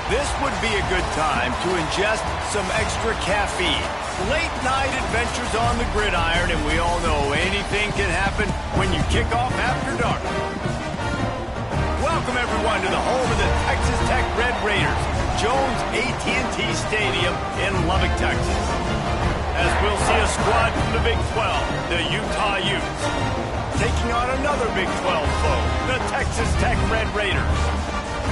This would be a good time to ingest some extra caffeine. Late night adventures on the gridiron, and we all know anything can happen when you kick off after dark. Welcome everyone to the home of the Texas Tech Red Raiders, Jones AT&T Stadium in Lubbock, Texas. As we'll see a squad from the Big 12, the Utah Utes, taking on another Big 12 foe, the Texas Tech Red Raiders.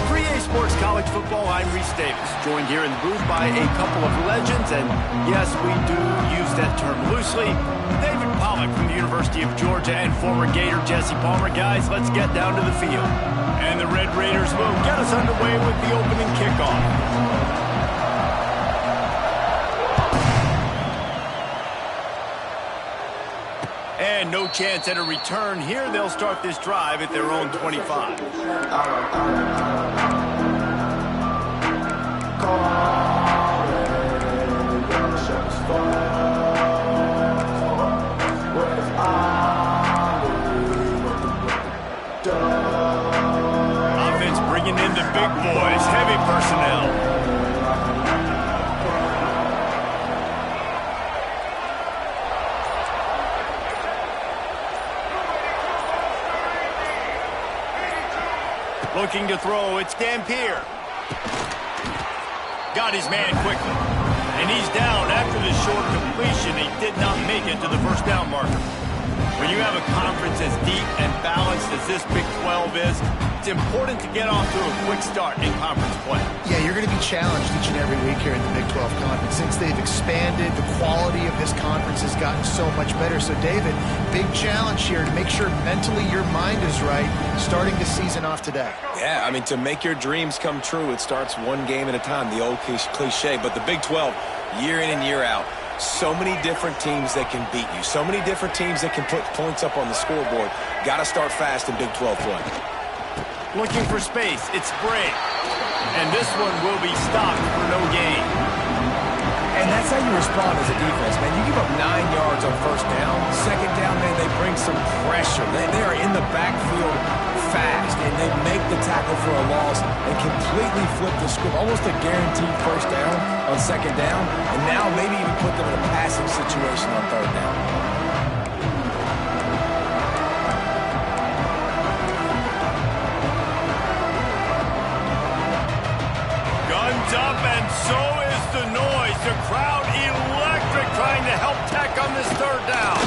For EA Sports College Football, I'm Reese Davis, joined here in the booth by a couple of legends, and yes, we do use that term loosely. David Pollack from the University of Georgia and former Gator Jesse Palmer. Guys, let's get down to the field. And the Red Raiders will get us underway with the opening kickoff. And no chance at a return here. They'll start this drive at their own 25. Offense bringing in the big boys, heavy personnel. Looking to throw, it's Dampier. Got his man quickly. And he's down after the short completion. He did not make it to the first down marker. When you have a conference as deep and balanced as this Big 12 is, it's important to get off to a quick start in conference play. Yeah, you're going to be challenged each and every week here in the Big 12 Conference. Since they've expanded, the quality of this conference has gotten so much better. So, David, big challenge here to make sure mentally your mind is right starting the season off today. Yeah, I mean, to make your dreams come true, it starts one game at a time, the old cliche. But the Big 12, year in and year out, so many different teams that can beat you, so many different teams that can put points up on the scoreboard. Got to start fast in Big 12 play. Looking for space, it's Bray. And this one will be stopped for no gain. And that's how you respond as a defense, man. You give up 9 yards on first down. Second down, man, they bring some pressure. They are in the backfield fast, and they make the tackle for a loss and completely flip the script. Almost a guaranteed first down on second down, and now maybe even put them in a passing situation on third down. Up, and so is the noise. The crowd electric, trying to help Tech on this third down.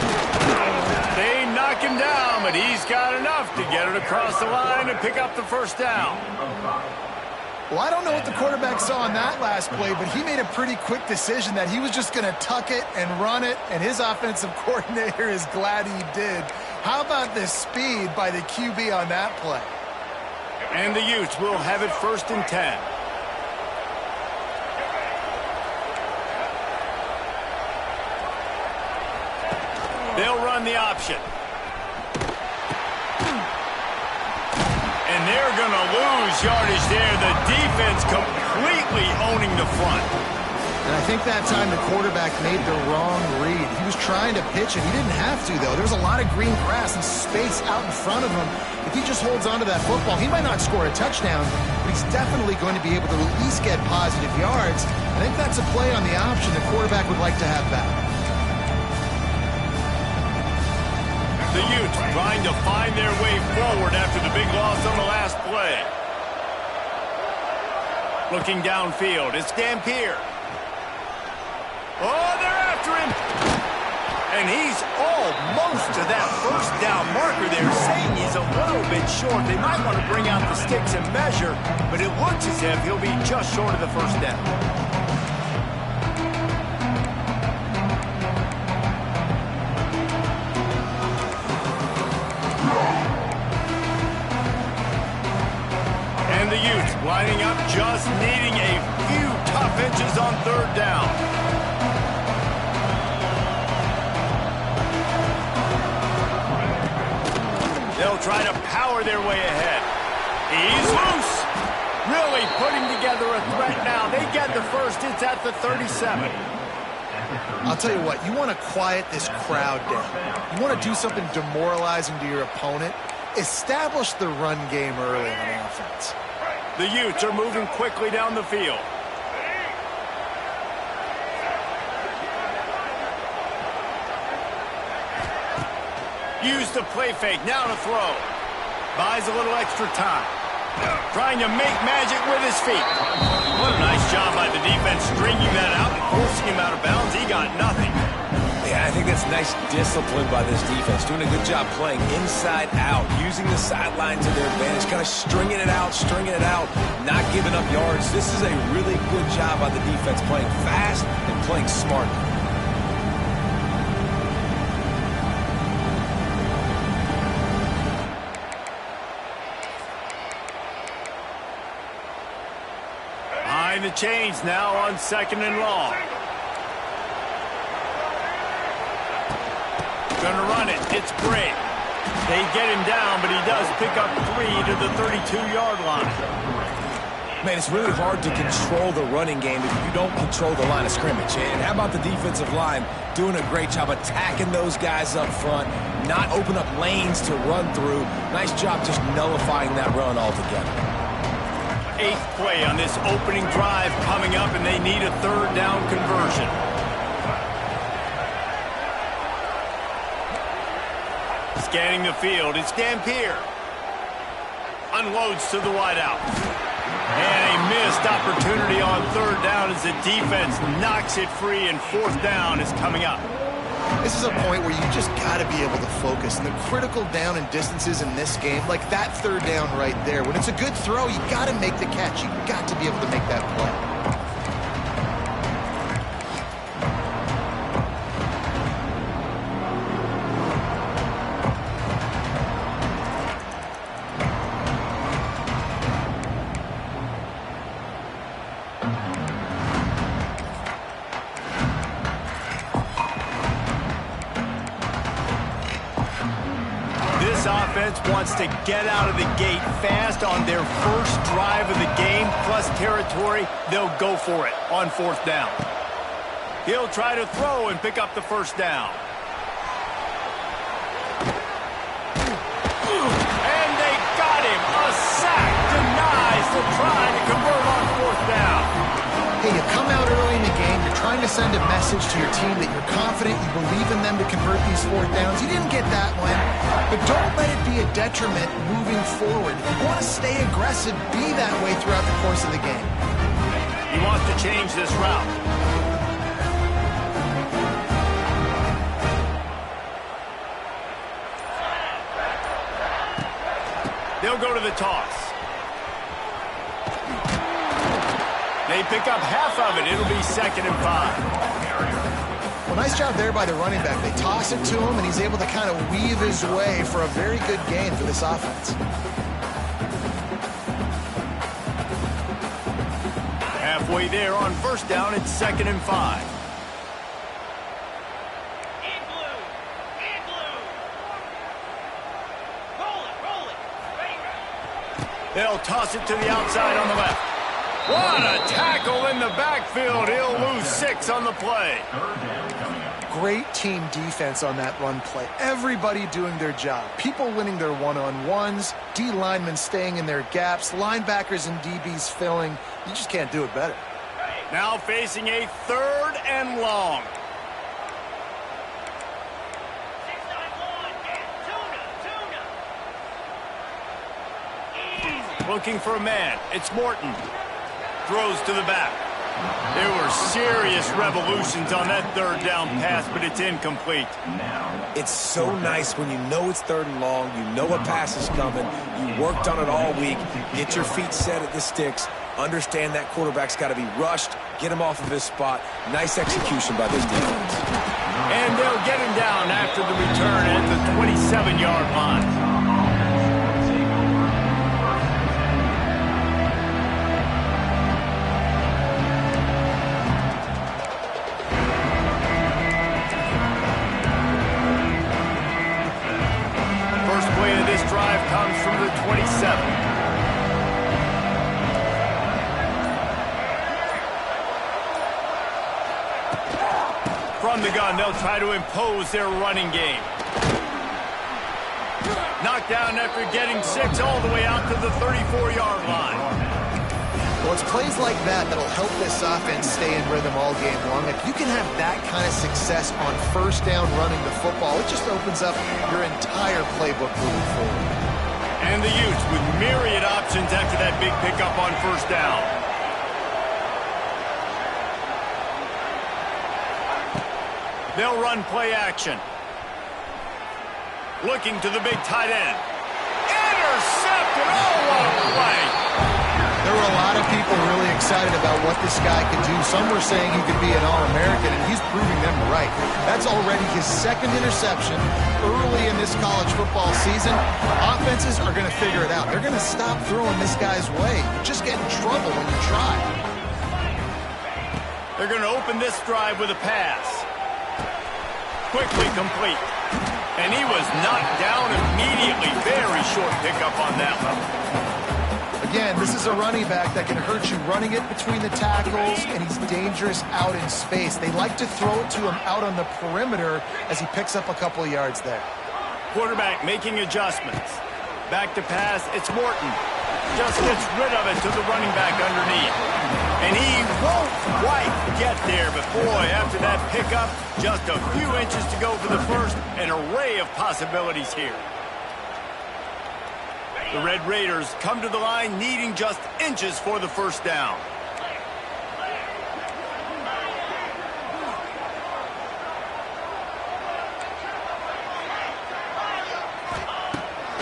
They knock him down, but he's got enough to get it across the line and pick up the first down. Well, I don't know what the quarterback saw on that last play, but he made a pretty quick decision that he was just going to tuck it and run it, and his offensive coordinator is glad he did. How about the speed by the QB on that play? And the Utes will have it 1st and 10. They'll run the option. And they're going to lose yardage there. The defense completely owning the front. And I think that time the quarterback made the wrong read. He was trying to pitch it. He didn't have to, though. There's a lot of green grass and space out in front of him. If he just holds onto that football, he might not score a touchdown, but he's definitely going to be able to at least get positive yards. I think that's a play on the option the quarterback would like to have back. The Utes trying to find their way forward after the big loss on the last play. Looking downfield, it's Dampier. Oh, they're after him. And he's almost to that first down marker there, saying he's a little bit short. They might want to bring out the sticks and measure, but it looks as if he'll be just short of the first down. The Utes lining up, just needing a few tough inches on third down. They'll try to power their way ahead. He's loose. Really putting together a threat now. They get the first. It's at the 37. I'll tell you what, you want to quiet this crowd down. You want to do something demoralizing to your opponent. Establish the run game early on offense. The Utes are moving quickly down the field. Use the play fake, now to throw. Buys a little extra time. Trying to make magic with his feet. What a nice job by the defense stringing that out and forcing him out of bounds. He got nothing. Yeah, I think that's nice discipline by this defense. Doing a good job playing inside out, using the sideline to their advantage, kind of stringing it out, not giving up yards. This is a really good job by the defense, playing fast and playing smart. Behind the chains now on 2nd and long. Gonna run it. It's great. They get him down, but he does pick up 3 to the 32-yard line. Man, it's really hard to control the running game if you don't control the line of scrimmage. And how about the defensive line doing a great job attacking those guys up front, not open up lanes to run through. Nice job just nullifying that run altogether. 8th play on this opening drive coming up, and they need a 3rd down conversion. Scanning the field, it's Dampier. Unloads to the wideout. And a missed opportunity on 3rd down as the defense knocks it free, and 4th down is coming up. This is a point where you just got to be able to focus. And the critical down and distances in this game, like that 3rd down right there, when it's a good throw, you got to make the catch. You got to be able to make that play. Wants to get out of the gate fast on their first drive of the game, plus territory. They'll go for it on 4th down. He'll try to throw and pick up the 1st down. And they got him. A sack denies the try to convert on 4th down. Hey, you come out early in the game, you're trying to send a message to your team that you're confident, you believe in them to convert these 4th downs. You didn't get that one, but don't let it be a detriment moving forward. If you want to stay aggressive, be that way throughout the course of the game. He wants to change this route. They'll go to the toss. They pick up half of it. It'll be 2nd and 5. Well, nice job there by the running back. They toss it to him, and he's able to kind of weave his way for a very good gain for this offense. Halfway there on 1st down, it's 2nd and 5. They'll toss it to the outside on the left. What a tackle in the backfield. He'll lose 6 on the play. Great team defense on that run play. Everybody doing their job. People winning their one-on-ones, D linemen staying in their gaps, linebackers and DBs filling. You just can't do it better. Now facing a 3rd and long. Looking for a man. It's Morton. Throws to the back. There were serious revolutions on that 3rd down pass, but it's incomplete. It's so nice when you know it's 3rd and long, you know a pass is coming, you worked on it all week, get your feet set at the sticks, understand that quarterback's got to be rushed, get him off of his spot. Nice execution by this defense. And they'll get him down after the return at the 27-yard line. Comes from the 27. From the gun, they'll try to impose their running game. Knocked down after getting 6 all the way out to the 34-yard line. Well, it's plays like that that'll help this offense stay in rhythm all game long. If you can have that kind of success on first down running the football, it just opens up your entire playbook moving forward. And the Utes with myriad options after that big pickup on first down. They'll run play action. Looking to the big tight end. Intercepted! Oh, what a play! There were a lot of people really excited about what this guy could do. Some were saying he could be an All-American, and he's proving them right. That's already his second interception early in this college football season. Offenses are going to figure it out. They're going to stop throwing this guy's way. You just get in trouble when you try. They're going to open this drive with a pass. Quickly complete. And he was knocked down immediately. Very short pickup on that one. Again, this is a running back that can hurt you running it between the tackles, and he's dangerous out in space. They like to throw it to him out on the perimeter as he picks up a couple of yards there. Quarterback making adjustments. Back to pass, it's Morton. Just gets rid of it to the running back underneath. And he won't quite get there, but boy, after that pickup, just a few inches to go for the first. An array of possibilities here. The Red Raiders come to the line needing just inches for the first down.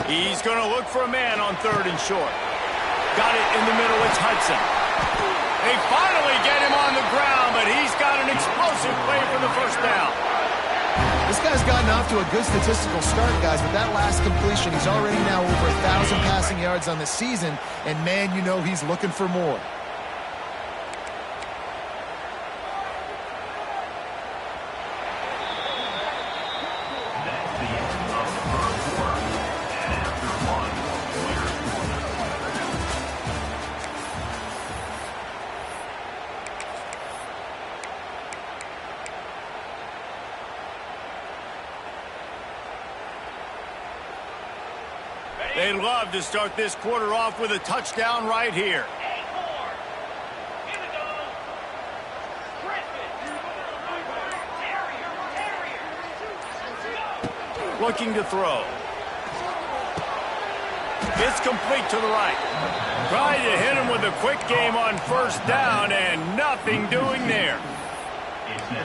He's going to look for a man on third and short. Got it in the middle, it's Hudson. They finally get him on the ground, but he's got an explosive play for the first down. This guy's gotten off to a good statistical start, guys, but that last completion, he's already now over 1,000 passing yards on the season, and man, you know he's looking for more. They'd love to start this quarter off with a touchdown right here. Looking to throw. It's complete to the right. Tried to hit him with a quick game on first down, and nothing doing there.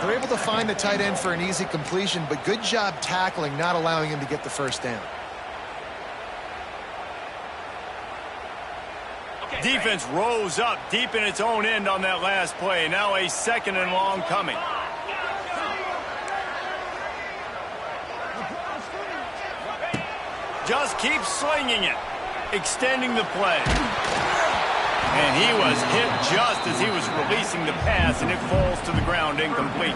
They're able to find the tight end for an easy completion, but good job tackling, not allowing him to get the first down. Defense rose up deep in its own end on that last play. Now a second and long coming. Just keep slinging it. Extending the play. And he was hit just as he was releasing the pass, and it falls to the ground incomplete.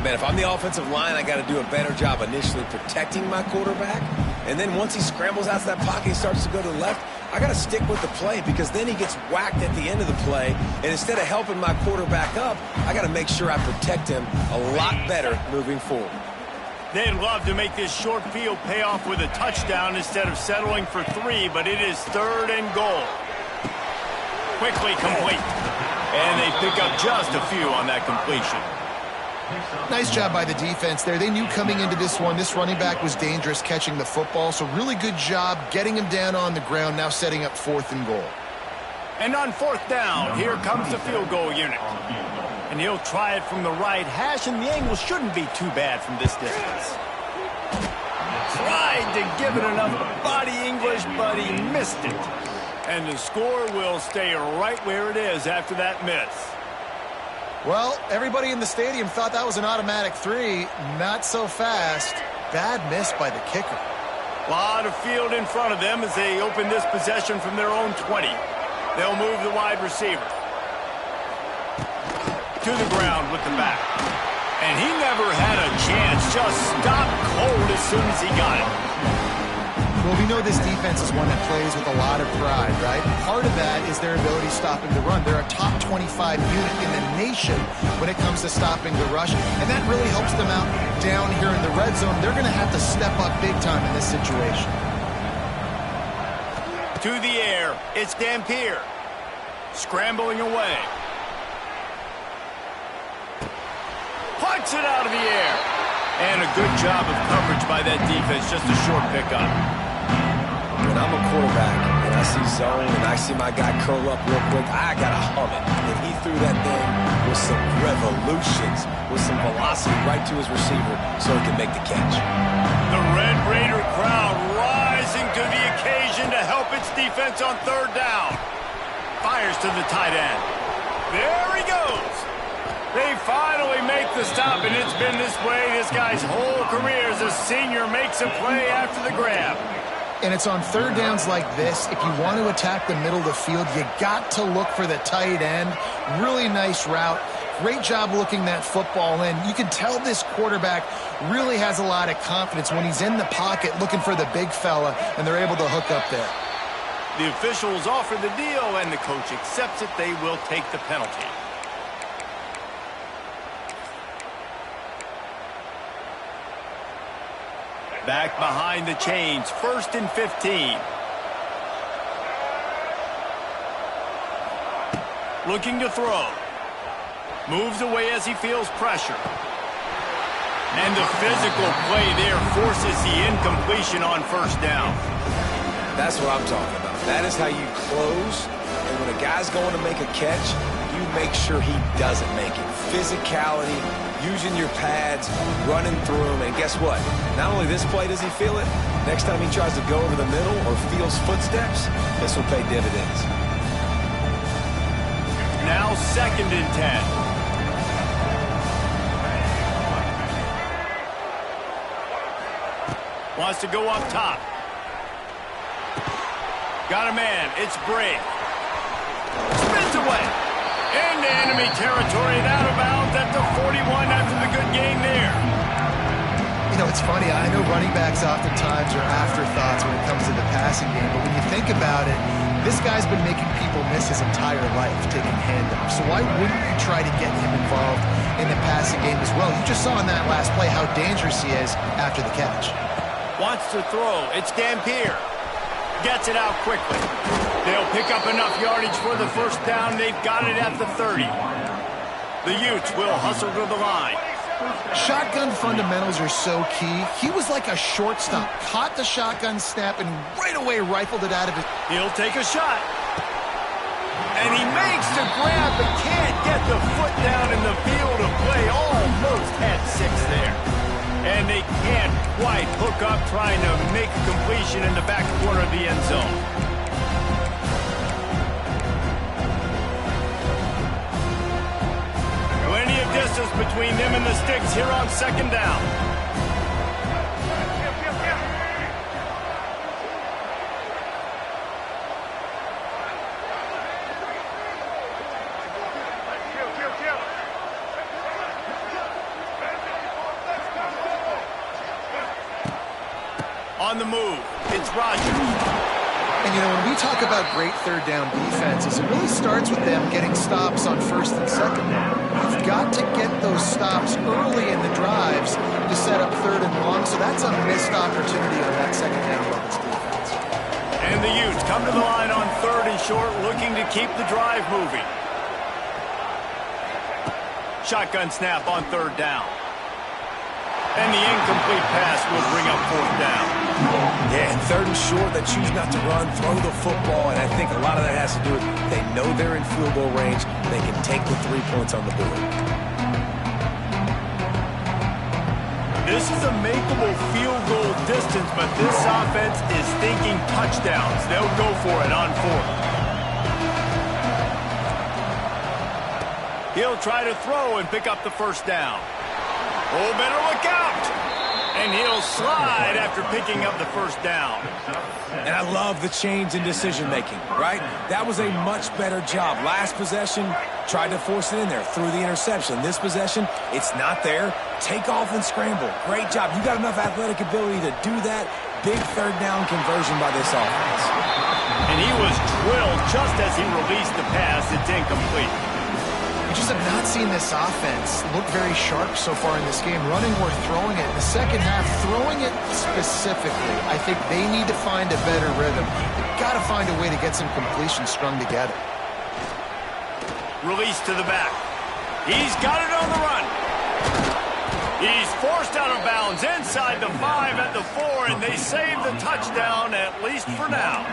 Man, if I'm the offensive line, I got to do a better job initially protecting my quarterback. And then once he scrambles out of that pocket, he starts to go to the left, I got to stick with the play because then he gets whacked at the end of the play. And instead of helping my quarterback up, I got to make sure I protect him a lot better moving forward. They'd love to make this short field pay off with a touchdown instead of settling for 3, but it is third and goal. Quickly complete. And they pick up just a few on that completion. Nice job by the defense there. They knew coming into this one, this running back was dangerous catching the football, so really good job getting him down on the ground, now setting up 4th and goal. And on 4th down, here comes the field goal unit. And he'll try it from the right hash, and the angle shouldn't be too bad from this distance. Tried to give it enough body English, but he missed it. And the score will stay right where it is after that miss. Well, everybody in the stadium thought that was an automatic 3. Not so fast. Bad miss by the kicker. A lot of field in front of them as they open this possession from their own 20. They'll move the wide receiver. To the ground with the back. And he never had a chance. Just stopped cold as soon as he got it. Well, we know this defense is one that plays with a lot of pride, right? Part of that is their ability stopping the run. They're a top 25 unit in the nation when it comes to stopping the rush, and that really helps them out down here in the red zone. They're going to have to step up big time in this situation. To the air, it's Dampier. Scrambling away. Puts it out of the air. And a good job of coverage by that defense. Just a short pickup. When I'm a quarterback and I see zone and I see my guy curl up real quick, I got to hum it. And he threw that thing with some revolutions, with some velocity right to his receiver so he can make the catch. The Red Raider crowd rising to the occasion to help its defense on third down. Fires to the tight end. There he goes. They finally make the stop, and it's been this way this guy's whole career as a senior makes a play after the grab. And it's on third downs like this. If you want to attack the middle of the field, you got to look for the tight end. Really nice route. Great job looking that football in. You can tell this quarterback really has a lot of confidence when he's in the pocket looking for the big fella, and they're able to hook up there. The officials offer the deal, and the coach accepts it. They will take the penalty. Back behind the chains, 1st and 15. Looking to throw. Moves away as he feels pressure. And the physical play there forces the incompletion on first down. That's what I'm talking about. That is how you close. And when a guy's going to make a catch, you make sure he doesn't make it. Physicality, using your pads, running through them, and guess what? Not only this play does he feel it, next time he tries to go over the middle or feels footsteps, this will pay dividends. Now 2nd and 10. Wants to go up top. Got a man. It's Bray. Spins away. Into enemy territory and out of bounds at the 41 after the good game there. You know, it's funny. I know running backs oftentimes are afterthoughts when it comes to the passing game, but when you think about it, this guy's been making people miss his entire life taking handoffs. So why wouldn't you try to get him involved in the passing game as well? You just saw in that last play how dangerous he is after the catch. Wants to throw. It's Dampier. Gets it out quickly. They'll pick up enough yardage for the first down. They've got it at the 30. The Utes will hustle to the line. Shotgun fundamentals are so key. He was like a shortstop. Caught the shotgun snap and right away rifled it out of it. He'll take a shot. And he makes the grab but can't get the foot down in the field of play. Almost had 6 there. And they can't quite hook up trying to make a completion in the back corner of the end zone. Plenty of distance between them and the sticks here on 2nd down. On the move, it's Rodgers. And, you know, when we talk about great third down defenses, it really starts with them getting stops on 1st and 2nd down. You've got to get those stops early in the drives to set up 3rd and long, so that's a missed opportunity on that 2nd down by this defense. And the Utes come to the line on 3rd and short, looking to keep the drive moving. Shotgun snap on 3rd down. And the incomplete pass will bring up 4th down. Yeah, and 3rd and short, they choose not to run, throw the football, and I think a lot of that has to do with they know they're in field goal range. They can take the 3 points on the board. This is a makeable field goal distance, but this offense is thinking touchdowns. They'll go for it on 4th. He'll try to throw and pick up the first down. Oh, better look out! And he'll slide after picking up the first down. And I love the change in decision-making, right? That was a much better job. Last possession, tried to force it in there, threw the interception. This possession, it's not there. Take off and scramble. Great job. You got enough athletic ability to do that. Big 3rd down conversion by this offense. And he was drilled just as he released the pass. It's incomplete. We just have not seen this offense look very sharp so far in this game, running or throwing it. In the second half, throwing it specifically, I think they need to find a better rhythm. They've got to find a way to get some completions strung together. Release to the back. He's got it on the run. He's forced out of bounds inside the 5 at the 4, and they save the touchdown, at least for now.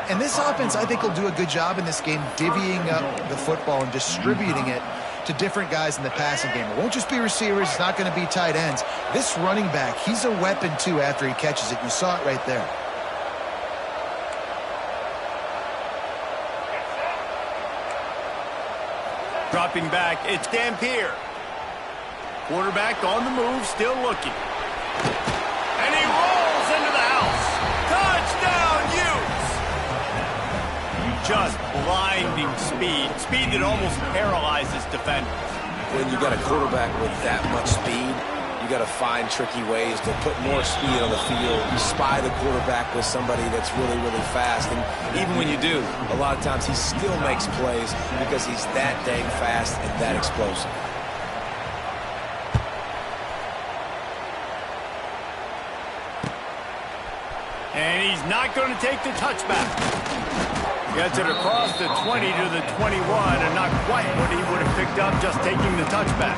And this offense, I think, will do a good job in this game divvying up the football and distributing it to different guys in the passing game. It won't just be receivers. It's not going to be tight ends. This running back, he's a weapon, too, after he catches it. You saw it right there. Dropping back, it's Dampier. Quarterback on the move, still looking. And he rolls into the house. Touchdown, Utes! Just blinding speed. Speed that almost paralyzes defenders. When you got a quarterback with that much speed, you got to find tricky ways to put more speed on the field. You spy the quarterback with somebody that's really, really fast. And even when you do, a lot of times he still makes plays because he's that dang fast and that explosive. And he's not going to take the touchback. Gets it across the 20 to the 21, and not quite what he would have picked up just taking the touchback.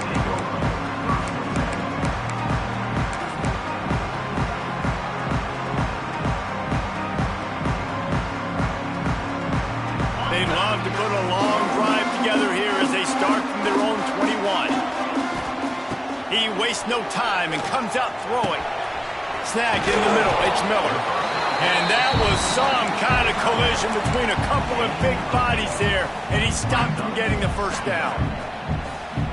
They'd love to put a long drive together here as they start from their own 21. He wastes no time and comes out throwing. Snagged in the middle, it's Miller. And that was some kind of collision between a couple of big bodies there, and he stopped from getting the first down.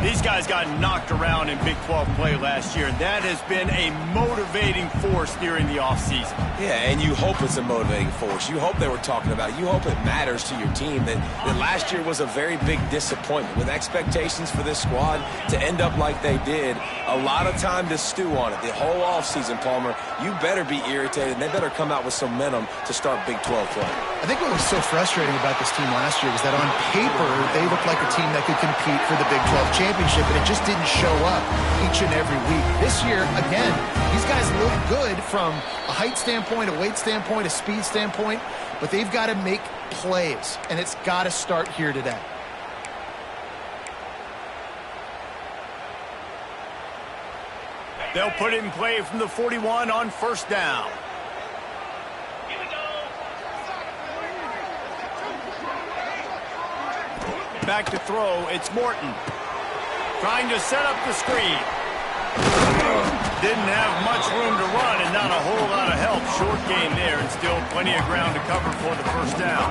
These guys got knocked around in Big 12 play last year, and that has been a motivating force during the offseason. Yeah, and you hope it's a motivating force. You hope they were talking about it. You hope it matters to your team that last year was a very big disappointment. With expectations for this squad to end up like they did, a lot of time to stew on it. The whole offseason, Palmer, you better be irritated, and they better come out with some momentum to start Big 12 play. I think what was so frustrating about this team last year was that on paper, they looked like a team that could compete for the Big 12 championship, but it just didn't show up each and every week. This year, again, these guys look good from a height standpoint, a weight standpoint, a speed standpoint, but they've got to make plays, and it's got to start here today. They'll put it in play from the 41 on first down. Back to throw, it's Morton. Trying to set up the screen. Didn't have much room to run and not a whole lot of help. Short game there and still plenty of ground to cover for the first down.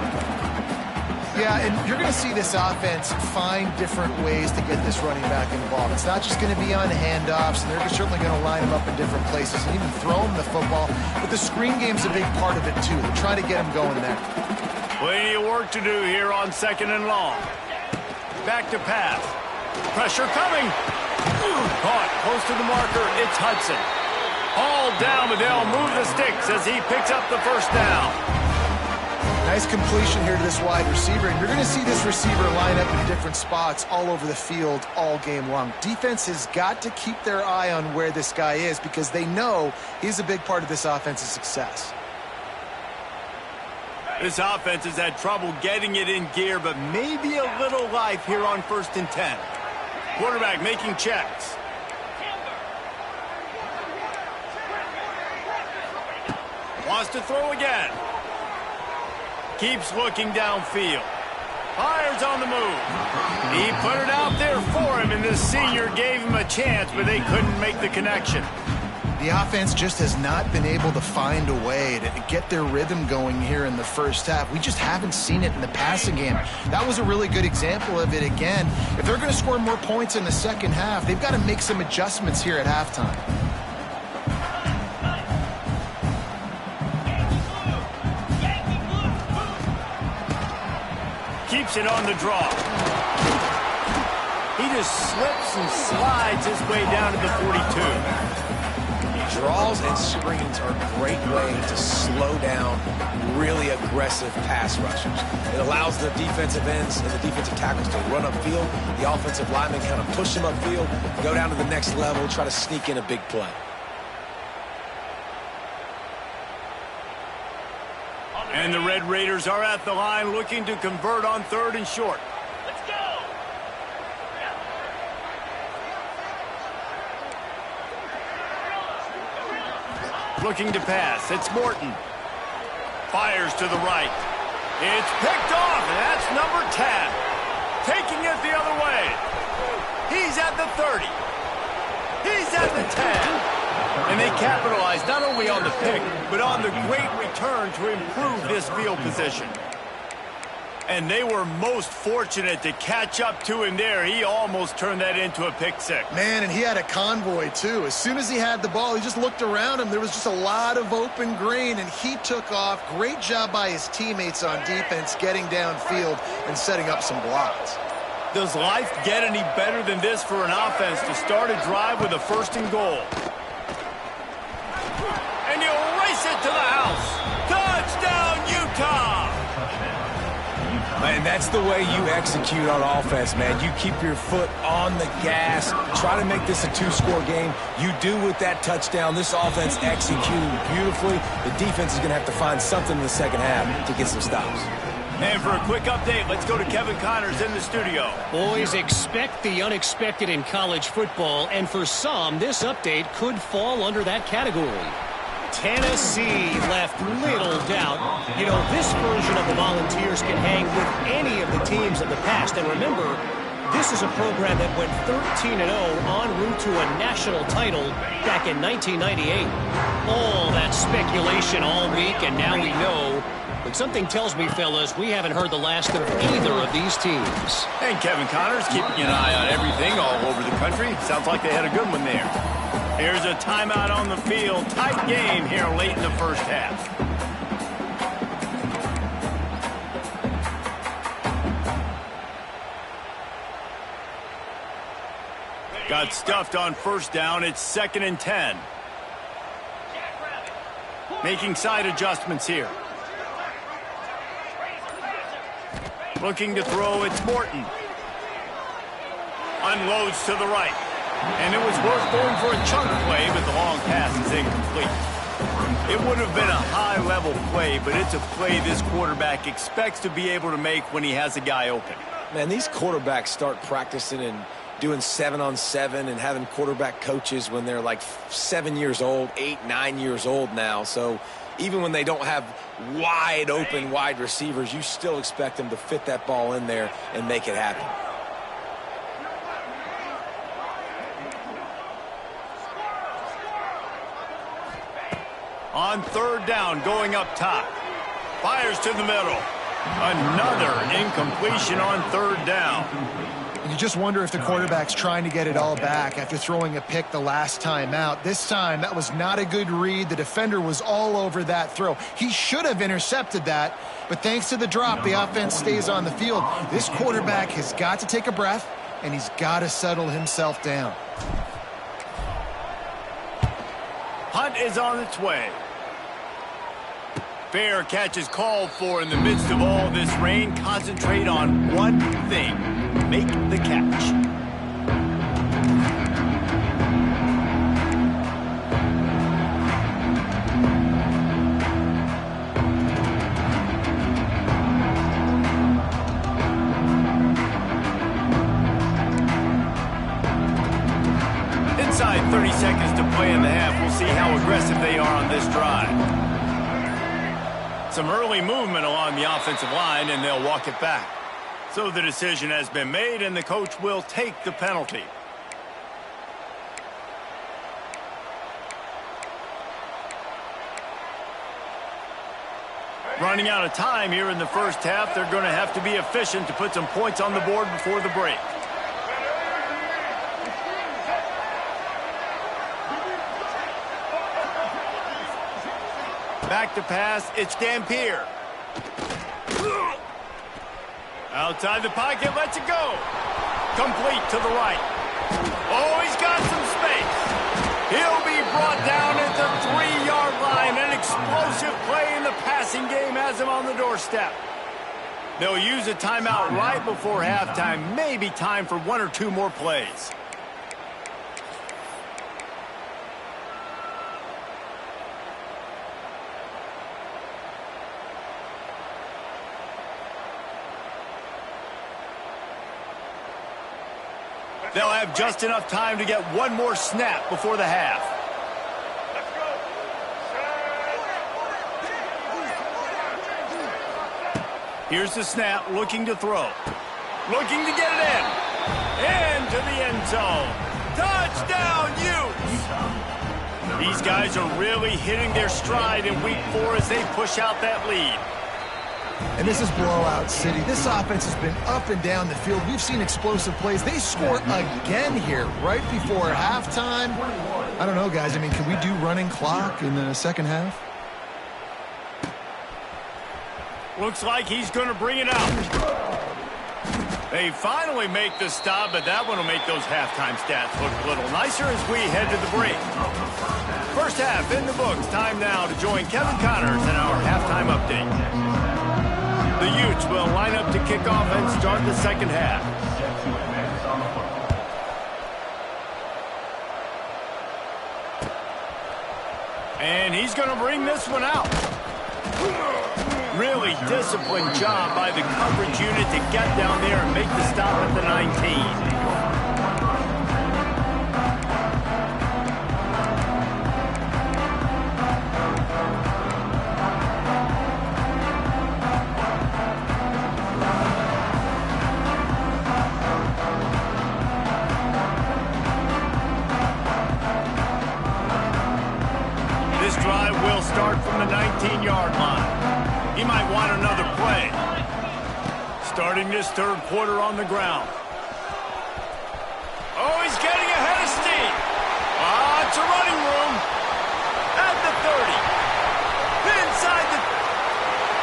Yeah, and you're going to see this offense find different ways to get this running back involved. It's not just going to be on handoffs, and they're certainly going to line him up in different places and even throw him the football. But the screen game's a big part of it, too. They're trying to get him going there. Plenty of work to do here on 2nd and long. Back to pass. Pressure coming. Caught close to the marker. It's Hudson. All down, but they'll move the sticks as he picks up the first down. Nice completion here to this wide receiver, and you're going to see this receiver line up in different spots all over the field all game long. Defense has got to keep their eye on where this guy is because they know he's a big part of this offense's success. This offense has had trouble getting it in gear, but maybe a little life here on 1st and 10. Quarterback making checks. Wants to throw again. Keeps looking downfield. Fires on the move. He put it out there for him, and the senior gave him a chance, but they couldn't make the connection. The offense just has not been able to find a way to get their rhythm going here in the first half. We just haven't seen it in the passing game. That was a really good example of it again. If they're going to score more points in the second half, they've got to make some adjustments here at halftime. Keeps it on the draw. He just slips and slides his way down to the 42. Draws and screens are a great way to slow down really aggressive pass rushers. It allows the defensive ends and the defensive tackles to run upfield. The offensive linemen kind of push them upfield, go down to the next level, try to sneak in a big play. And the Red Raiders are at the line looking to convert on 3rd and short. Looking to pass. It's Morton. Fires to the right. It's picked off, and that's number 10. Taking it the other way. He's at the 30. He's at the 10. And they capitalized not only on the pick, but on the great return to improve this field position. And they were most fortunate to catch up to him there. He almost turned that into a pick six. Man, and he had a convoy, too. As soon as he had the ball, he just looked around him. There was just a lot of open green, and he took off. Great job by his teammates on defense, getting downfield and setting up some blocks. Does life get any better than this for an offense to start a drive with a 1st and goal? And he'll race it to the house. Touchdown, Utah! And that's the way you execute on offense, man. You keep your foot on the gas. Try to make this a 2-score game. You do with that touchdown. This offense executing beautifully. The defense is going to have to find something in the second half to get some stops. And for a quick update, let's go to Kevin Connors in the studio. Boys, expect the unexpected in college football, and for some, this update could fall under that category. Tennessee left little doubt. You know, this version of the Volunteers can hang with any of the teams of the past. And remember, this is a program that went 13-0 en route to a national title back in 1998. All that speculation all week, and now we know. But something tells me, fellas, we haven't heard the last of either of these teams. And Kevin Connors keeping an eye on everything all over the country. Sounds like they had a good one there. Here's a timeout on the field. Tight game here late in the first half. Got stuffed on 1st down. It's 2nd and 10. Making side adjustments here. Looking to throw, it's Morton. Unloads to the right. And it was worth going for a chunk play, but the long pass is incomplete. It would have been a high-level play, but it's a play this quarterback expects to be able to make when he has a guy open. Man, these quarterbacks start practicing and doing 7-on-7 and having quarterback coaches when they're like 7 years old, 8, 9 years old now. So even when they don't have wide-open wide receivers, you still expect them to fit that ball in there and make it happen. On 3rd down, going up top. Fires to the middle. Another incompletion on 3rd down. You just wonder if the quarterback's trying to get it all back after throwing a pick the last time out. This time, that was not a good read. The defender was all over that throw. He should have intercepted that, but thanks to the drop, the offense stays on the field. This quarterback has got to take a breath, and he's got to settle himself down. Hunt is on its way. Fair catch is called for in the midst of all this rain. Concentrate on one thing. Make the catch. Inside 30 seconds to play in the half. We'll see how aggressive they are on this drive. Some early movement along the offensive line, and they'll walk it back. So the decision has been made, and the coach will take the penalty. Running out of time here in the first half. They're going to have to be efficient to put some points on the board before the break. Back to pass, it's Dampier. Outside the pocket, lets it go. Complete to the right. Oh, he's got some space. He'll be brought down at the 3-yard line. An explosive play in the passing game has him on the doorstep. They'll use a timeout right before halftime. Maybe time for 1 or 2 more plays. They'll have just enough time to get one more snap before the half. Here's the snap, looking to throw. Looking to get it in. Into the end zone. Touchdown, Utes! These guys are really hitting their stride in week 4 as they push out that lead. And this is blowout city. This offense has been up and down the field. We've seen explosive plays. They score again here right before halftime. I don't know, guys. I mean, can we do running clock in the second half? Looks like he's going to bring it out. They finally make the stop, but that one will make those halftime stats look a little nicer as we head to the break. First half in the books. Time now to join Kevin Connors in our halftime update. The Utes will line up to kick off and start the second half. And he's going to bring this one out. Really disciplined job by the coverage unit to get down there and make the stop at the 19. This drive will start from the 19-yard line. He might want another play. Starting this third quarter on the ground. Oh, he's getting ahead of steam. It's a running room. At the 30. Inside the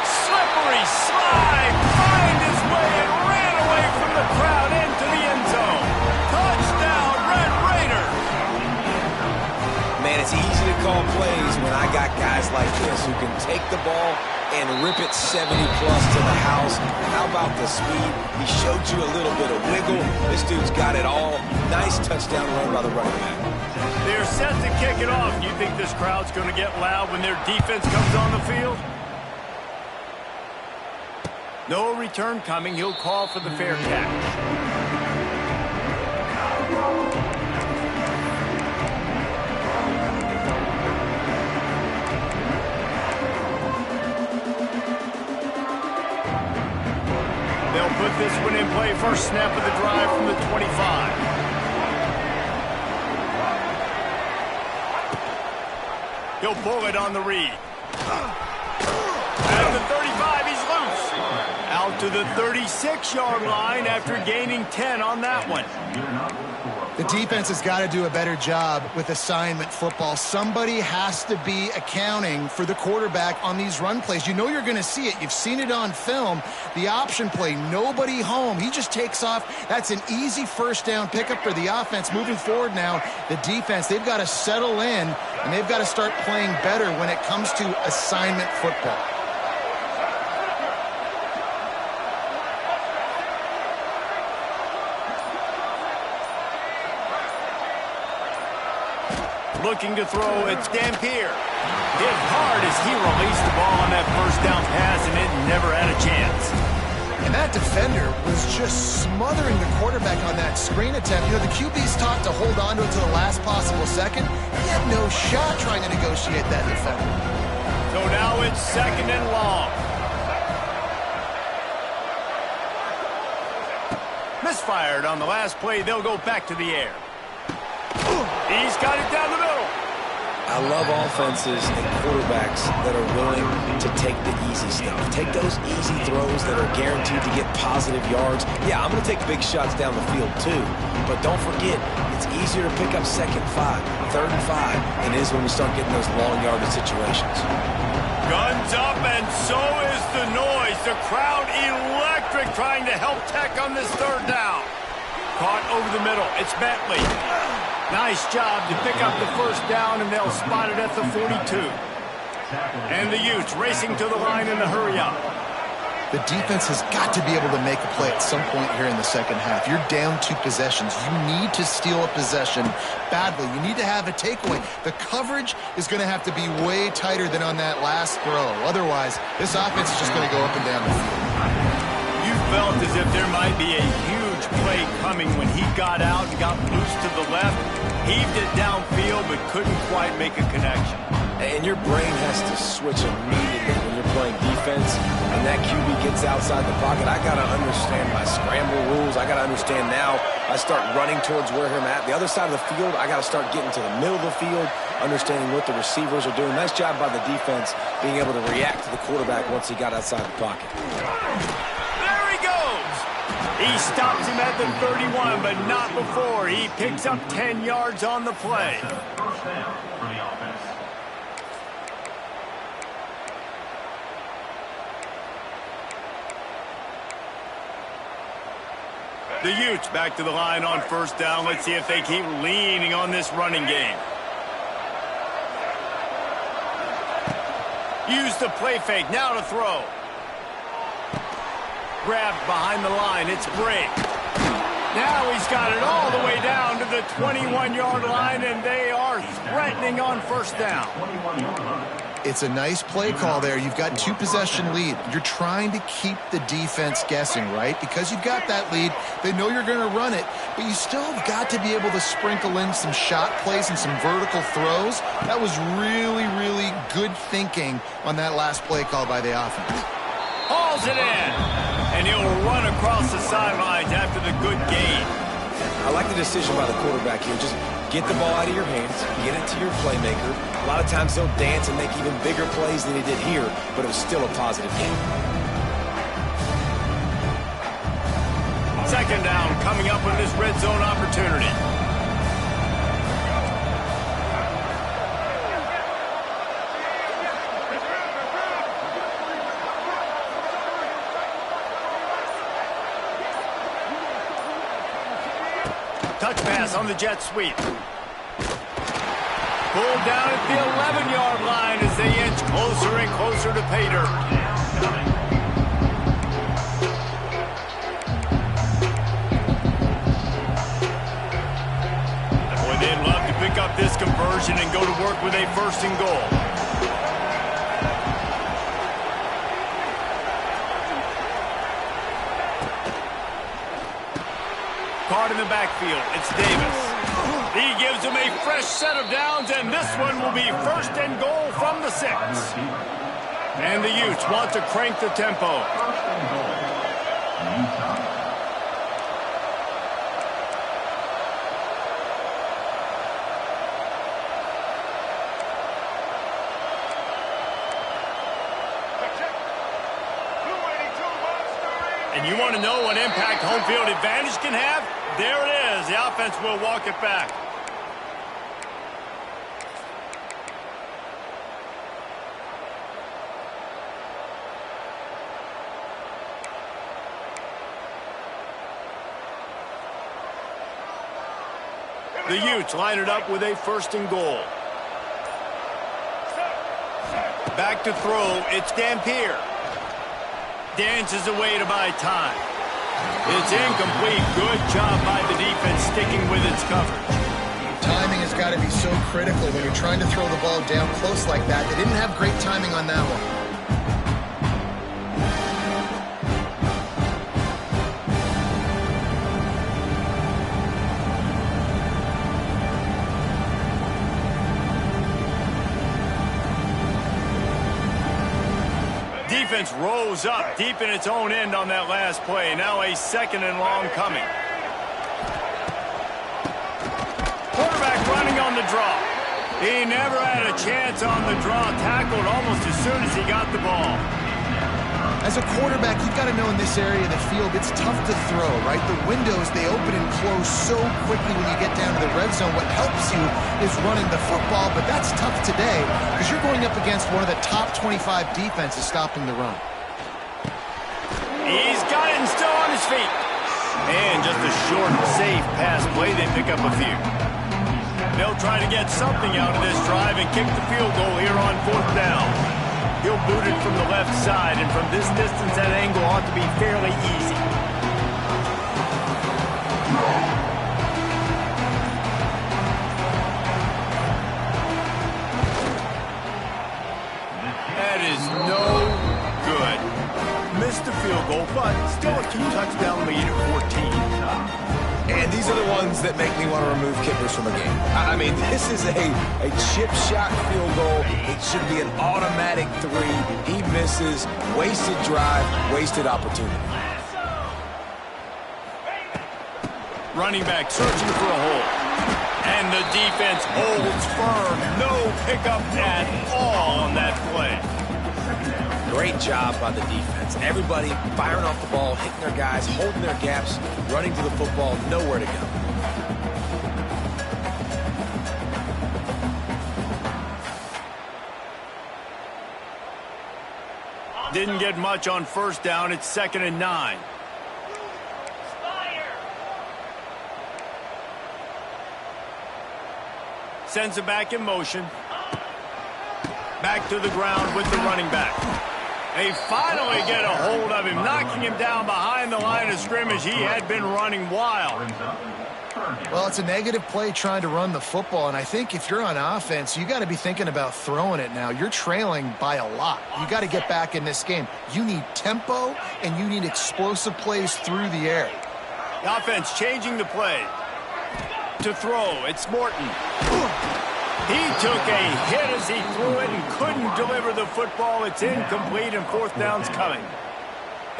slippery slide. Find his way and ran away from the crowd into the end zone. Touchdown, Red Raiders. Man, it's easy to call plays when I got guys like this who can take the ball and rip it 70+ to the house. How about the speed? He showed you a little bit of wiggle. This dude's got it all. Nice touchdown run by the running back. They're set to kick it off. You think this crowd's going to get loud when their defense comes on the field? No return coming. He'll call for the fair catch. They'll put this one in play. First snap of the drive from the 25. He'll pull it on the read. At the 35, he's loose. Out to the 36-yard line after gaining 10 on that one. The defense has got to do a better job with assignment football. Somebody has to be accounting for the quarterback on these run plays. You know you're going to see it. You've seen it on film. The option play, nobody home. He just takes off. That's an easy first down pickup for the offense. Moving forward now, the defense, they've got to settle in, and they've got to start playing better when it comes to assignment football. Looking to throw, it's Dampier. Hit hard as he released the ball on that first down pass, and it never had a chance. And that defender was just smothering the quarterback on that screen attempt. You know, the QB's taught to hold on to it to the last possible second. He had no shot trying to negotiate that defender. So now it's second and long. Misfired on the last play. They'll go back to the air. He's got it down the middle. I love offenses and quarterbacks that are willing to take the easy stuff. Take those easy throws that are guaranteed to get positive yards. Yeah, I'm going to take big shots down the field too. But don't forget, it's easier to pick up second 5, third and 5 than it is when we start getting those long yardage situations. Guns up, and so is the noise. The crowd electric trying to help Tech on this third down. Caught over the middle. It's Bentley. Nice job to pick up the first down, and they'll spot it at the 42. And the Utes racing to the line in a hurry-up. The defense has got to be able to make a play at some point here in the second half. You're down 2 possessions. You need to steal a possession badly. You need to have a takeaway. The coverage is going to have to be way tighter than on that last throw. Otherwise, this offense is just going to go up and down the field. You felt as if there might be a huge play coming when he got out and got loose to the left. Heaved it downfield, but couldn't quite make a connection. And your brain has to switch immediately when you're playing defense and that QB gets outside the pocket, I got to understand my scramble rules. I got to understand now I start running towards where I'm at. The other side of the field, I got to start getting to the middle of the field, understanding what the receivers are doing. Nice job by the defense being able to react to the quarterback once he got outside the pocket. There he goes. He stops him at the 31, but not before. He picks up 10 yards on the play. The Utes back to the line on first down. Let's see if they keep leaning on this running game. Use the play fake. Now to throw. Grabbed behind the line. It's Brake. Now he's got it all the way down to the 21-yard line, and they are threatening on first down. It's a nice play call there. You've got 2-possession lead. You're trying to keep the defense guessing, right? Because you've got that lead, they know you're going to run it, but you still have got to be able to sprinkle in some shot plays and some vertical throws. That was really, really good thinking on that last play call by the offense. Hauls it in, and he'll run across the sidelines after the good gain. I like the decision by the quarterback here. Just get the ball out of your hands, get it to your playmaker. A lot of times they'll dance and make even bigger plays than he did here, but it was still a positive game. Second down coming up with this red zone opportunity. Touch pass on the jet sweep. Pulled down at the 11-yard line as they inch closer and closer to pay dirt. Boy, they'd love to pick up this conversion and go to work with a first and goal. Caught in the backfield. It's Davis. He gives him a fresh set of downs, and this one will be first and goal from the 6. And the Utes want to crank the tempo. And you want to know what impact home field advantage can have? There it is. The offense will walk it back. The Utes line it up with a first and goal. Back to throw. It's Dampier. Dances away to buy time. It's incomplete. Good job by the defense sticking with its coverage. Timing has got to be so critical when you're trying to throw the ball down close like that. They didn't have great timing on that one. Defense rose up deep in its own end on that last play. Now a second and long coming. Quarterback running on the draw. He never had a chance on the draw. Tackled almost as soon as he got the ball. As a quarterback, you've got to know in this area of the field, it's tough to throw, right? The windows, they open and close so quickly when you get down to the red zone. What helps you is running the football, but that's tough today because you're going up against one of the top 25 defenses stopping the run. He's got it and still on his feet. And just a short, safe pass play. They pick up a few. They'll try to get something out of this drive and kick the field goal here on fourth down. He'll boot it from the left side, and from this distance, that angle ought to be fairly easy. That is no good. Missed the field goal, but still a 2-touchdown lead at 14. And these are the ones that make me want want to remove kickers from a game. I mean, this is a chip shot field goal. It should be an automatic 3. He misses. Wasted drive, wasted opportunity. Running back searching for a hole. And the defense holds firm. No pickup at all on that play. Great job by the defense. Everybody firing off the ball, hitting their guys, holding their gaps, running to the football, nowhere to go. Didn't get much on first down. It's 2nd and 9. Sends it back in motion. Back to the ground with the running back. They finally get a hold of him, knocking him down behind the line of scrimmage. He had been running wild. Well, it's a negative play trying to run the football, and I think if you're on offense, you got to be thinking about throwing it now. You're trailing by a lot. You got to get back in this game. You need tempo, and you need explosive plays through the air. The offense changing the play. To throw, it's Morton. He took a hit as he threw it and couldn't deliver the football. It's incomplete, and 4th down's coming.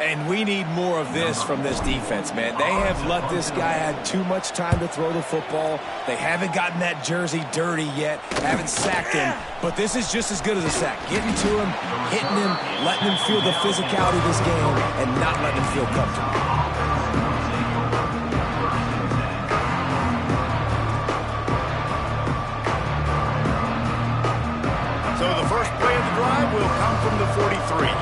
And we need more of this from this defense, man. They have let this guy have too much time to throw the football. They haven't gotten that jersey dirty yet, haven't sacked him. But this is just as good as a sack. Getting to him, hitting him, letting him feel the physicality of this game, and not letting him feel comfortable. So the first play of the drive will come from the 43.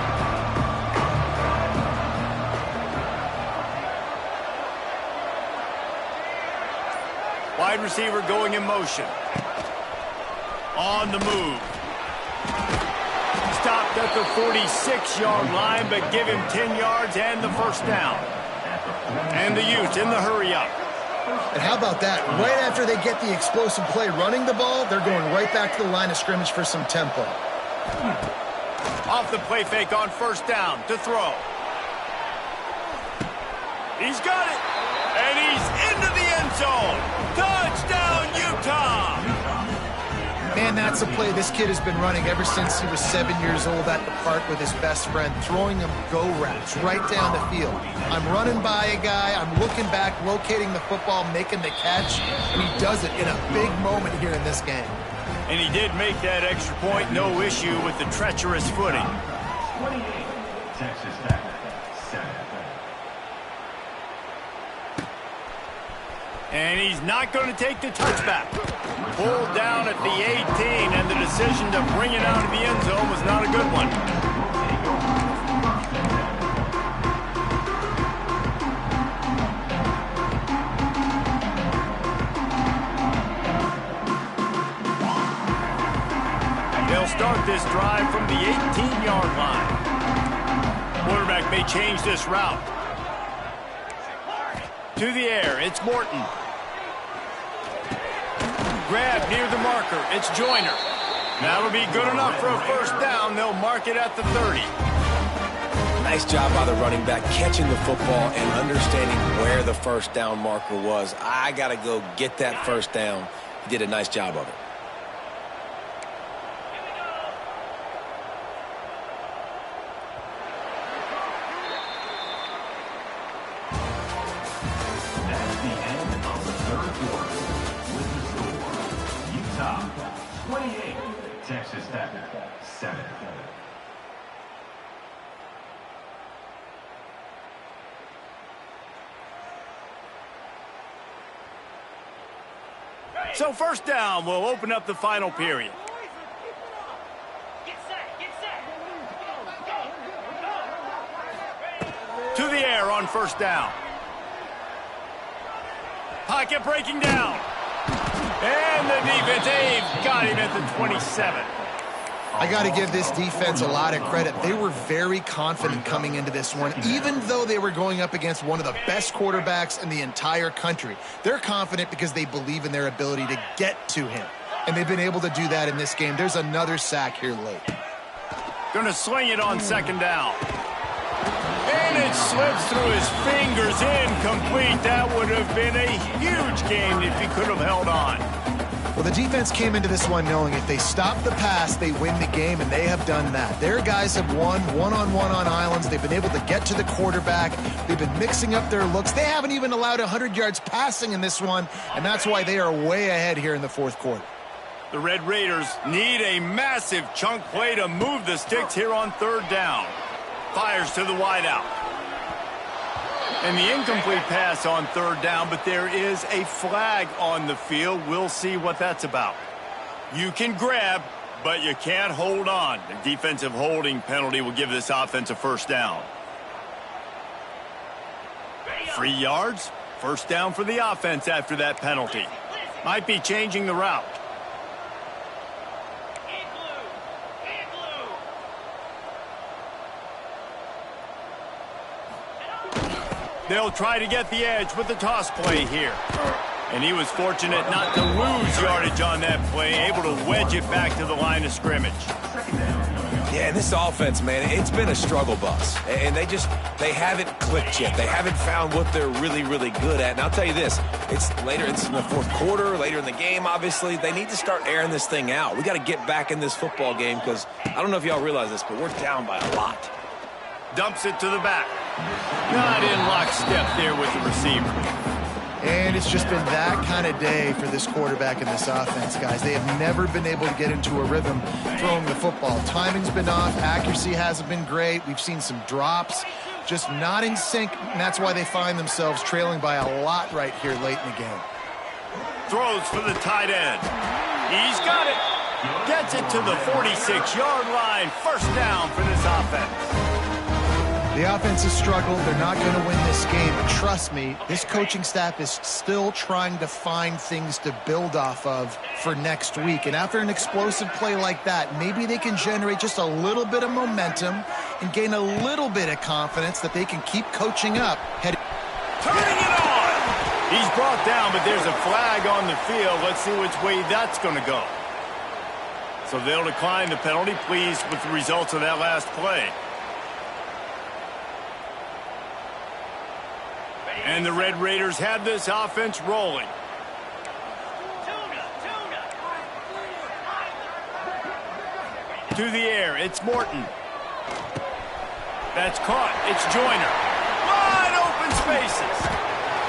Wide receiver going in motion. On the move. Stopped at the 46-yard line, but give him 10 yards and the first down. And the Utes in the hurry-up. And how about that? Right after they get the explosive play running the ball, they're going right back to the line of scrimmage for some tempo. Off the play fake on first down to throw. He's got it. And he's into the end zone. Touchdown, Utah! Man, that's a play this kid has been running ever since he was 7 years old at the park with his best friend, throwing him go routes right down the field. I'm running by a guy, I'm looking back, locating the football, making the catch, and he does it in a big moment here in this game. And he did make that extra point, no issue with the treacherous footing. 28, Texas Tech, 7. And he's not going to take the touchback. Pulled down at the 18, and the decision to bring it out of the end zone was not a good one. They'll start this drive from the 18-yard line. Quarterback may change this route. To the air, it's Morton. Grab near the marker, it's Joyner. That'll be good enough for a first down. They'll mark it at the 30. Nice job by the running back catching the football and understanding where the first down marker was. I got to go get that first down. He did a nice job of it. That's the end of the third quarter. With the score, Utah 28, Texas Tech 7. So first down will open up the final period. To the air on first down. Pocket breaking down. And the defense, they've got him at the 27. I got to give this defense a lot of credit. They were very confident coming into this one, even though they were going up against one of the best quarterbacks in the entire country. They're confident because they believe in their ability to get to him, and they've been able to do that in this game. There's another sack here late. Going to swing it on second down. And it slips through his fingers, incomplete. That would have been a huge gain if he could have held on. Well, the defense came into this one knowing if they stop the pass, they win the game, and they have done that. Their guys have won one-on-one on islands. They've been able to get to the quarterback. They've been mixing up their looks. They haven't even allowed 100 yards passing in this one, and that's why they are way ahead here in the fourth quarter. The Red Raiders need a massive chunk play to move the sticks here on third down. Fires to the wideout. And the incomplete pass on third down, but there is a flag on the field. We'll see what that's about. You can grab, but you can't hold on. The defensive holding penalty will give this offense a first down. 3 yards, first down for the offense after that penalty. Might be changing the route. They'll try to get the edge with the toss play here. And he was fortunate not to lose yardage on that play, able to wedge it back to the line of scrimmage. Yeah, and this offense, man, it's been a struggle bus. And they haven't clicked yet. They haven't found what they're really, really good at. And I'll tell you this, it's in the fourth quarter, later in the game, obviously. They need to start airing this thing out. We got to get back in this football game because I don't know if y'all realize this, but we're down by a lot. Dumps it to the back. Not in lockstep there with the receiver. And it's just been that kind of day for this quarterback and this offense, guys. They have never been able to get into a rhythm throwing the football. Timing's been off. Accuracy hasn't been great. We've seen some drops. Just not in sync, and that's why they find themselves trailing by a lot right here late in the game. Throws for the tight end. He's got it. Gets it to the 46-yard line. First down for this offense. The offense has struggled. They're not going to win this game. But trust me, this coaching staff is still trying to find things to build off of for next week. And after an explosive play like that, maybe they can generate just a little bit of momentum and gain a little bit of confidence that they can keep coaching up. Turning it on! He's brought down, but there's a flag on the field. Let's see which way that's going to go. So they'll decline the penalty, pleased with the results of that last play. And the Red Raiders have this offense rolling. To the air, it's Morton. That's caught. It's Joyner. Wide open spaces.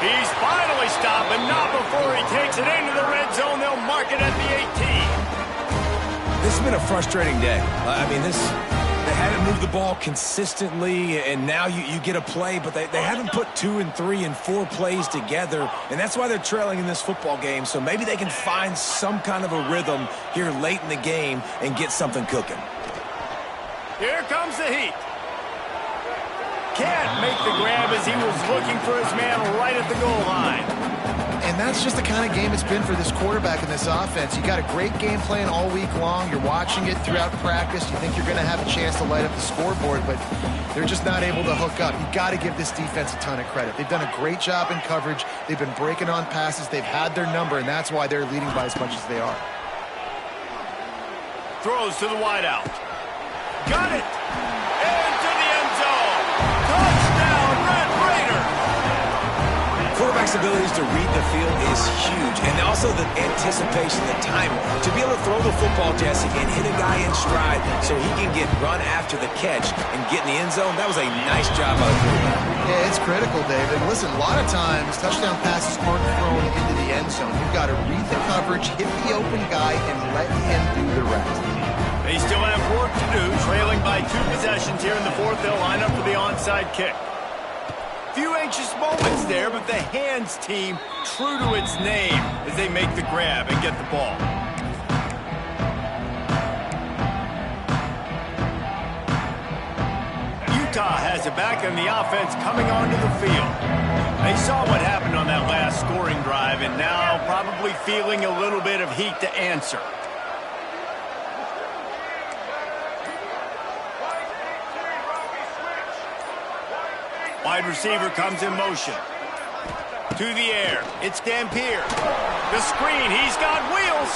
He's finally stopped, but not before he takes it into the red zone. They'll mark it at the 18. This has been a frustrating day. They haven't moved the ball consistently, and now you get a play, but they haven't put 2 and 3 and 4 plays together, and that's why they're trailing in this football game. So maybe they can find some kind of a rhythm here late in the game and get something cooking. Here comes the heat. Can't make the grab as he was looking for his man right at the goal line. And that's just the kind of game it's been for this quarterback and this offense. You got a great game plan all week long. You're watching it throughout practice. You think you're going to have a chance to light up the scoreboard, but they're just not able to hook up. You got to give this defense a ton of credit. They've done a great job in coverage. They've been breaking on passes. They've had their number, and that's why they're leading by as much as they are. Throws to the wideout. Got it. Into the end zone. Touchdown, Red Raiders. Quarterback's abilities to read the field is huge, and also the anticipation, the timing. To be able to throw the football, Jesse, and hit a guy in stride so he can get run after the catch and get in the end zone, that was a nice job by the quarterback. Yeah, it's critical, David. Listen, a lot of times touchdown passes aren't thrown into the end zone. You've got to read the coverage, hit the open guy, and let him do the rest. They still have work to do, trailing by 2 possessions here in the fourth. They'll line up for the onside kick. Few anxious moments there, but the hands team true to its name as they make the grab and get the ball. Utah has it back and the offense coming onto the field. They saw what happened on that last scoring drive and now probably feeling a little bit of heat to answer. Wide receiver comes in motion. To the air. It's Dampier. The screen. He's got wheels.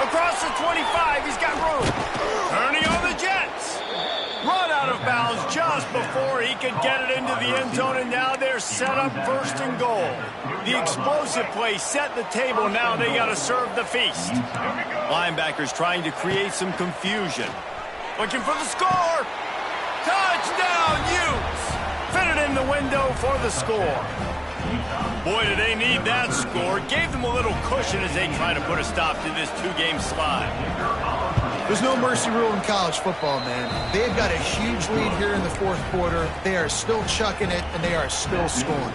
Across the 25. He's got room. Turning on the Jets. Run out. out of bounds just before he could get it into the end zone, and now they're set up first and goal. The explosive play set the table. Now they got to serve the feast. Linebackers trying to create some confusion. Looking for the score. Touchdown, Utes! Fitted in the window for the score. Boy, do they need that score. Gave them a little cushion as they try to put a stop to this two-game slide. There's no mercy rule in college football, man. They've got a huge lead here in the fourth quarter. They are still chucking it, and they are still scoring.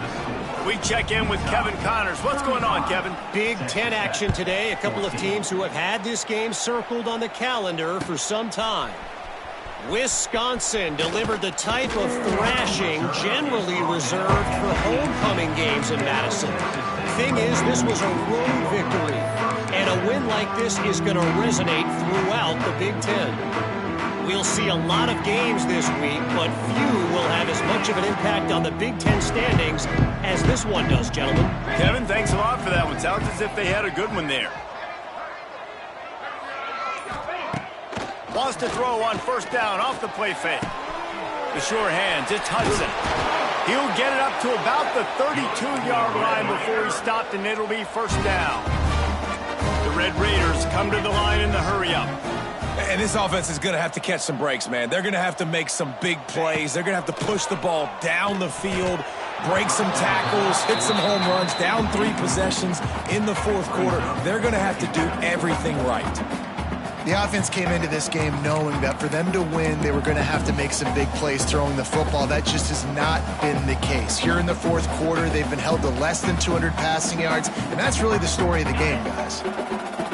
We check in with Kevin Connors. What's going on, Kevin? Big Ten action today. A couple of teams who have had this game circled on the calendar for some time. Wisconsin delivered the type of thrashing generally reserved for homecoming games in Madison. Thing is, this was a road victory, and a win like this is going to resonate throughout the Big Ten. We'll see a lot of games this week, but few will have as much of an impact on the Big Ten standings as this one does, gentlemen. Kevin, thanks a lot for that one. Sounds as if they had a good one there. Wants to throw on first down off the play fake. The sure hands, it's Hudson. He'll get it up to about the 32-yard line before he's stopped, and it'll be first down. The Red Raiders come to the line in the hurry-up. And this offense is going to have to catch some breaks, man. They're going to have to make some big plays. They're going to have to push the ball down the field, break some tackles, hit some home runs, down 3 possessions in the fourth quarter. They're going to have to do everything right. The offense came into this game knowing that for them to win, they were going to have to make some big plays throwing the football. That just has not been the case. Here in the fourth quarter, they've been held to less than 200 passing yards, and that's really the story of the game, guys.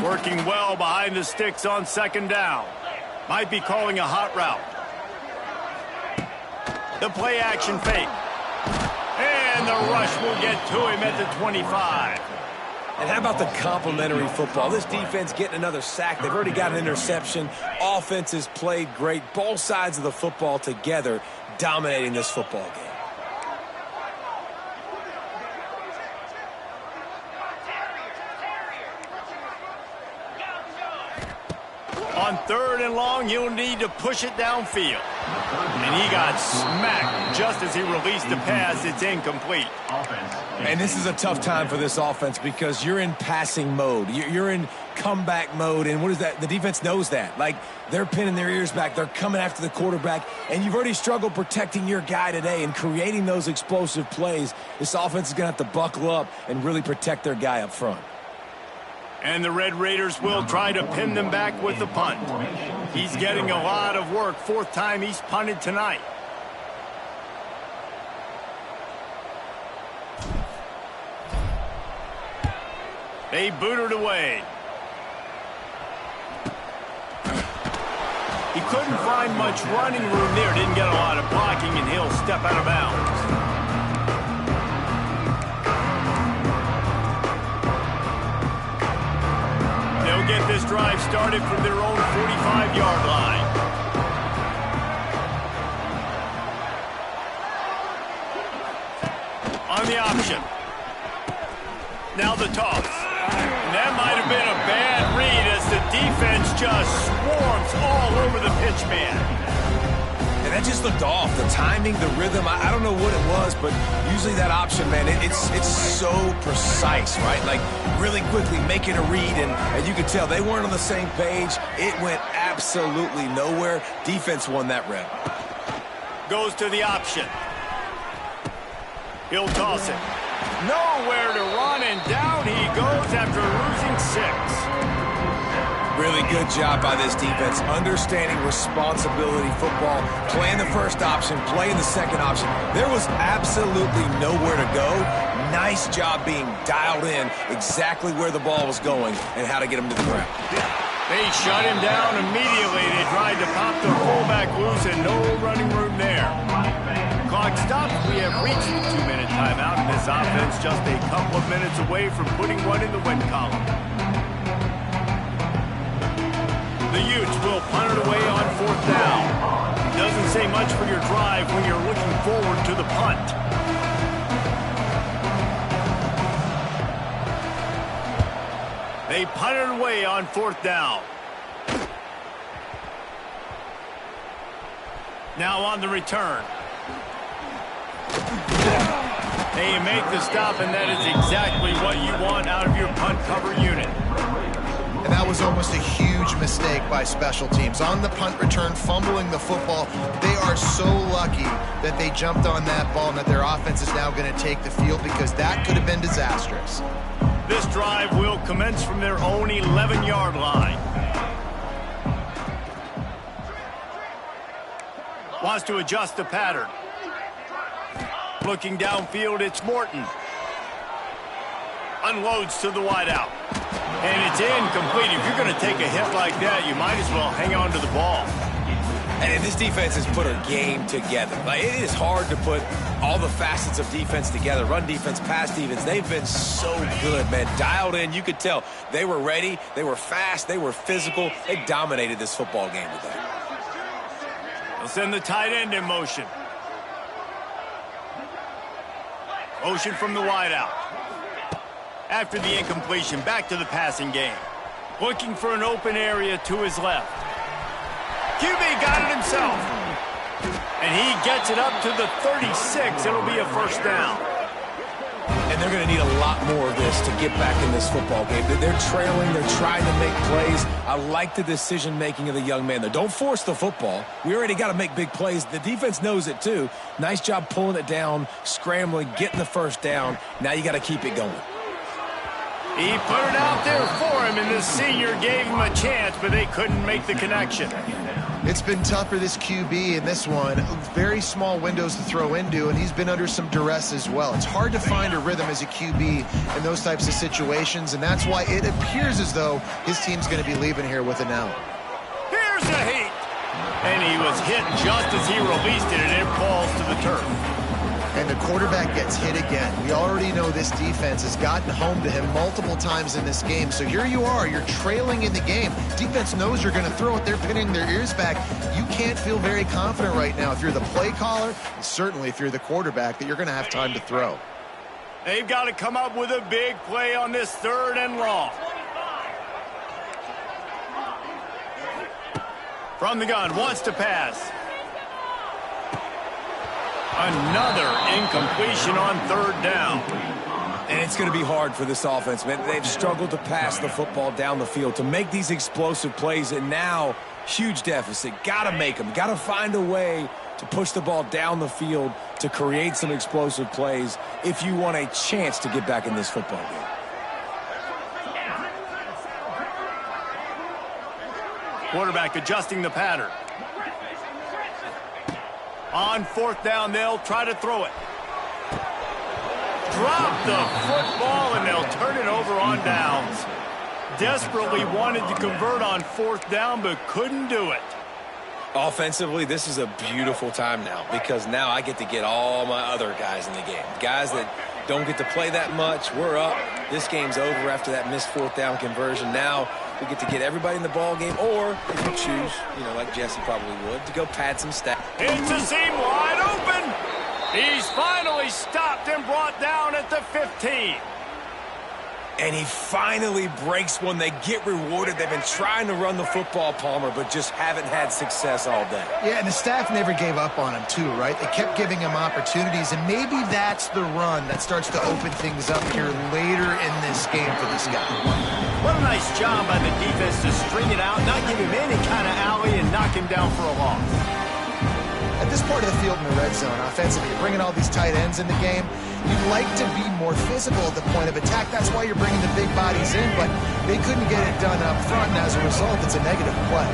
Working well behind the sticks on second down. Might be calling a hot route. The play action fake. And the rush will get to him at the 25. And how about the complimentary football? This defense getting another sack. They've already got an interception. Offense has played great. Both sides of the football together dominating this football game. On third and long, he'll need to push it downfield. And he got smacked just as he released the pass. It's incomplete. And this is a tough time for this offense because you're in passing mode. You're in comeback mode. And what is that? The defense knows that. Like, they're pinning their ears back. They're coming after the quarterback. And you've already struggled protecting your guy today and creating those explosive plays. This offense is going to have to buckle up and really protect their guy up front. And the Red Raiders will try to pin them back with the punt. He's getting a lot of work. 4th time he's punted tonight. They boot it away. He couldn't find much running room there. Didn't get a lot of blocking, and he'll step out of bounds. They'll get this drive started from their own 45-yard line. On the option. Now the toss. And that might have been a bad read as the defense just swarms all over the pitch man. And that just looked off. The timing, the rhythm, I don't know what it was, but usually that option, man, it's so precise, right? Like, really quickly making a read, and you could tell they weren't on the same page. It went absolutely nowhere. Defense won that rep. Goes to the option. He'll toss it. Nowhere to run, and down he goes after losing 6. Really good job by this defense, understanding responsibility football, playing the first option, playing the second option. There was absolutely nowhere to go. Nice job being dialed in exactly where the ball was going and how to get him to the ground. They shut him down immediately. They tried to pop the fullback loose, and no running room there. Clock stops. We have reached the 2-minute timeout, and this offense just a couple of minutes away from putting one in the win column. The Utes will punt it away on 4th down. Doesn't say much for your drive when you're looking forward to the punt. They punt it away on 4th down. Now on the return. And you make the stop, and that is exactly what you want out of your punt cover unit. And that was almost a huge mistake by special teams. On the punt return, fumbling the football, they are so lucky that they jumped on that ball and that their offense is now going to take the field, because that could have been disastrous. This drive will commence from their own 11-yard line. Wants to adjust the pattern. Looking downfield, it's Morton. Unloads to the wideout. And it's incomplete. If you're going to take a hit like that, you might as well hang on to the ball. And this defense has put a game together. Like, it is hard to put all the facets of defense together. Run defense, pass defense. They've been so good, man. Dialed in. You could tell they were ready. They were fast. They were physical. They dominated this football game today. They'll send the tight end in motion. Motion from the wideout. After the incompletion, back to the passing game. Looking for an open area to his left. QB got it himself. And he gets it up to the 36. It'll be a first down. And they're going to need a lot more of this to get back in this football game. They're trailing. They're trying to make plays. I like the decision-making of the young man there. Don't force the football. We already got to make big plays. The defense knows it, too. Nice job pulling it down, scrambling, getting the first down. Now you got to keep it going. He put it out there for him, and the senior gave him a chance, but they couldn't make the connection. It's been tough for this QB in this one. Very small windows to throw into, and he's been under some duress as well. It's hard to find a rhythm as a QB in those types of situations, and that's why it appears as though his team's going to be leaving here with an L. Here's a heat. And he was hit just as he released it, and it falls to the turf. And the quarterback gets hit again. We already know this defense has gotten home to him multiple times in this game. So here you are, you're trailing in the game. Defense knows you're going to throw it. They're pinning their ears back. You can't feel very confident right now if you're the play caller, and certainly if you're the quarterback, that you're going to have time to throw. They've got to come up with a big play on this 3rd and long. From the gun, wants to pass. Another incompletion on 3rd down. And it's going to be hard for this offense, man. They've struggled to pass the football down the field, to make these explosive plays, and now huge deficit. Got to make them. Got to find a way to push the ball down the field to create some explosive plays if you want a chance to get back in this football game. Quarterback adjusting the pattern. On 4th down, they'll try to throw it. Drop the football, and they'll turn it over on downs. Desperately wanted to convert on 4th down, but couldn't do it. Offensively, this is a beautiful time now, because now I get to get all my other guys in the game. Guys that don't get to play that much. We're up. This game's over after that missed 4th down conversion. Now we get to get everybody in the ball game, or if you choose, you know, like Jesse probably would, to go pad some stats. It's a seam wide open. He's finally stopped and brought down at the 15. And he finally breaks one. They get rewarded. They've been trying to run the football, Palmer, but just haven't had success all day. Yeah, and the staff never gave up on him, too, right? They kept giving him opportunities, and maybe that's the run that starts to open things up here later in this game for this guy. What a nice job by the defense to string it out, not give him any kind of alley, and knock him down for a loss. At this part of the field in the red zone, offensively, you're bringing all these tight ends in the game. You'd like to be more physical at the point of attack. That's why you're bringing the big bodies in, but they couldn't get it done up front, and as a result, it's a negative play.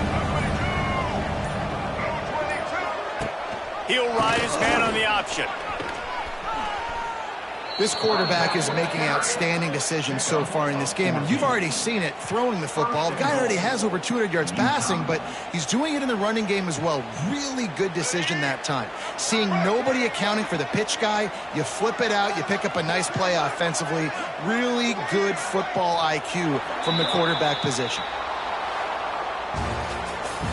He'll ride his man on the option. This quarterback is making outstanding decisions so far in this game, and you've already seen it throwing the football. The guy already has over 200 yards passing, but he's doing it in the running game as well. Really good decision that time. Seeing nobody accounting for the pitch guy, you flip it out, you pick up a nice play offensively. Really good football IQ from the quarterback position.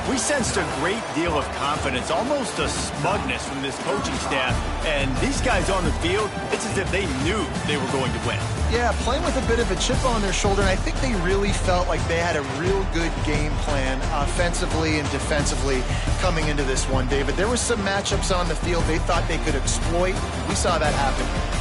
We sensed a great deal of confidence, almost a smugness from this coaching staff. And these guys on the field, it's as if they knew they were going to win. Yeah, playing with a bit of a chip on their shoulder, and I think they really felt like they had a real good game plan offensively and defensively coming into this one, David. There were some matchups on the field they thought they could exploit. We saw that happen.